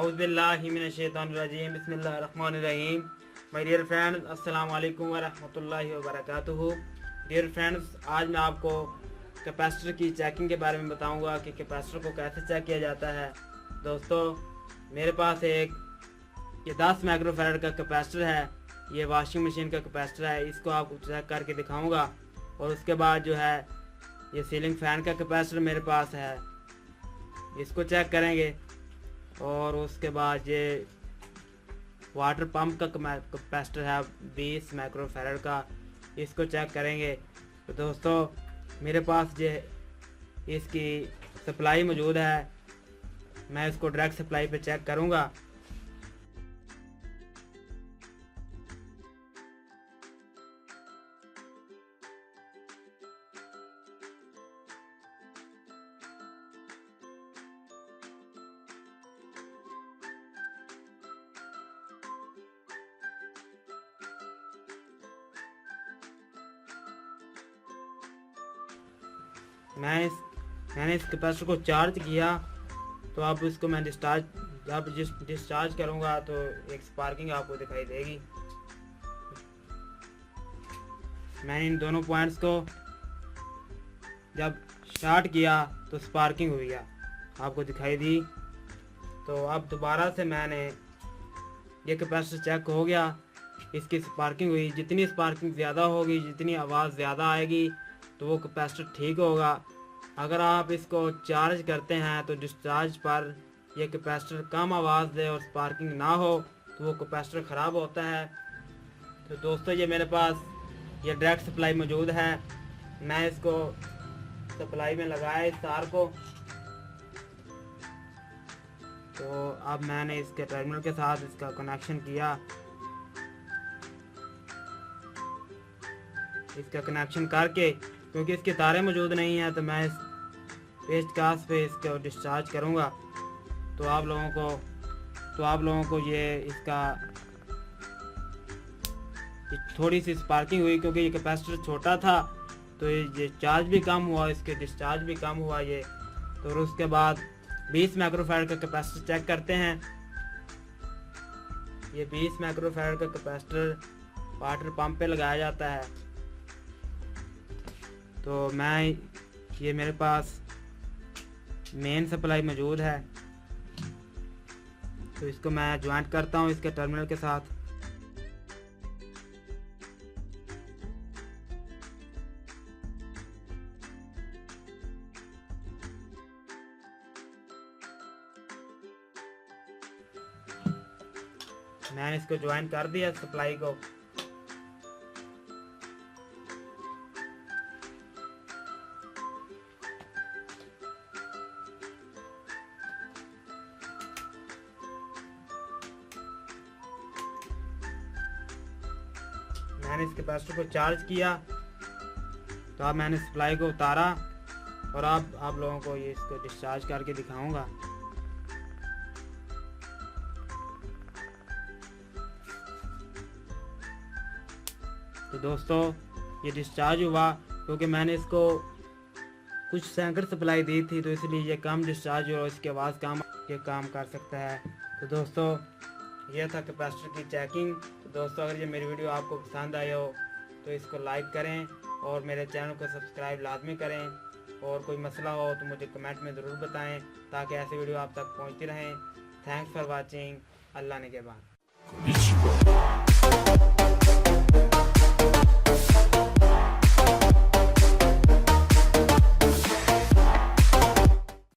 औज़ुबिल्लाहिमिनश्शैतानिर्रजीम बिस्मिल्लाहिर्रहमानिर्रहीम। My dear friends, अस्सलाम वालेकुम व रहमतुल्लाहि व बरकातुहू। डियर फ्रेंड्स, आज मैं आपको कैपेसिटर की चेकिंग के बारे में बताऊंगा कि कैपेसिटर को कैसे चेक किया जाता है। दोस्तों, मेरे पास ये 10 माइक्रोफैराड का कैपेसिटर है। ये वॉशिंग मशीन का कैपेसिटर है। इसको आपको चेक करके दिखाऊंगा। और उसके बाद जो है ये सीलिंग फैन का कैपेसिटर मेरे पास है, इसको चेक करेंगे। और उसके बाद ये वाटर पंप का कैपेसिटर है 20 माइक्रोफैराड का, इसको चेक करेंगे। तो दोस्तों, मेरे पास ये इसकी सप्लाई मौजूद है। मैं इसको डायरेक्ट सप्लाई पे चेक करूँगा। मैंने इस कैपेसिटर को चार्ज किया, तो अब इसको मैं डिस्चार्ज करूंगा तो एक स्पार्किंग आपको दिखाई देगी। मैंने इन दोनों पॉइंट्स को जब स्टार्ट किया तो स्पार्किंग हुई है, आपको दिखाई दी। तो अब दोबारा से मैंने ये कैपेसिटर चेक हो गया, इसकी स्पार्किंग हुई। जितनी स्पार्किंग ज़्यादा होगी, जितनी आवाज़ ज़्यादा आएगी, तो वो कैपेसिटर ठीक होगा। अगर आप इसको चार्ज करते हैं तो डिस्चार्ज पर ये कैपेसिटर कम आवाज़ दे और स्पार्किंग ना हो तो वो कैपेसिटर ख़राब होता है। तो दोस्तों, ये मेरे पास ये डायरेक्ट सप्लाई मौजूद है। मैं इसको सप्लाई में लगाया इस तार को। तो अब मैंने इसके टर्मिनल के साथ इसका कनेक्शन किया। इसका कनेक्शन करके, क्योंकि इसके तारे मौजूद नहीं है, तो मैं इस पेचकस पे इसको डिस्चार्ज करूँगा। तो आप लोगों को ये इसका थोड़ी सी स्पार्किंग हुई, क्योंकि ये कैपेसिटर छोटा था तो ये चार्ज भी कम हुआ, इसके डिस्चार्ज भी कम हुआ ये। तो उसके बाद 20 माइक्रोफैराड का कैपेसिटर चेक करते हैं। ये 20 माइक्रोफैराड का कैपेसिटर वाटर पंप पे लगाया जाता है। तो ये मेरे पास मेन सप्लाई मौजूद है, तो इसको मैं ज्वाइंट करता हूँ इसके टर्मिनल के साथ। मैंने इसको ज्वाइंट कर दिया सप्लाई को। मैंने इस कैपेसिटर को चार्ज किया, तो अब मैंने सप्लाई को उतारा और अब आप लोगों को ये इसको डिस्चार्ज करके दिखाऊंगा। तो दोस्तों, ये डिस्चार्ज हुआ क्योंकि मैंने इसको कुछ सैंकड़ सप्लाई दी थी, तो इसलिए ये कम डिस्चार्ज हुआ। इसकी आवाज़ कम ये काम कर सकता है। तो दोस्तों, ये था कैपेसिटर की चेकिंग। तो दोस्तों, अगर ये मेरी वीडियो आपको पसंद आई हो तो इसको लाइक करें और मेरे चैनल को सब्सक्राइब लाजमी करें। और कोई मसला हो तो मुझे कमेंट में ज़रूर बताएं, ताकि ऐसी वीडियो आप तक पहुंचती रहें। Thanks for watching. अल्लाह ने के बाद।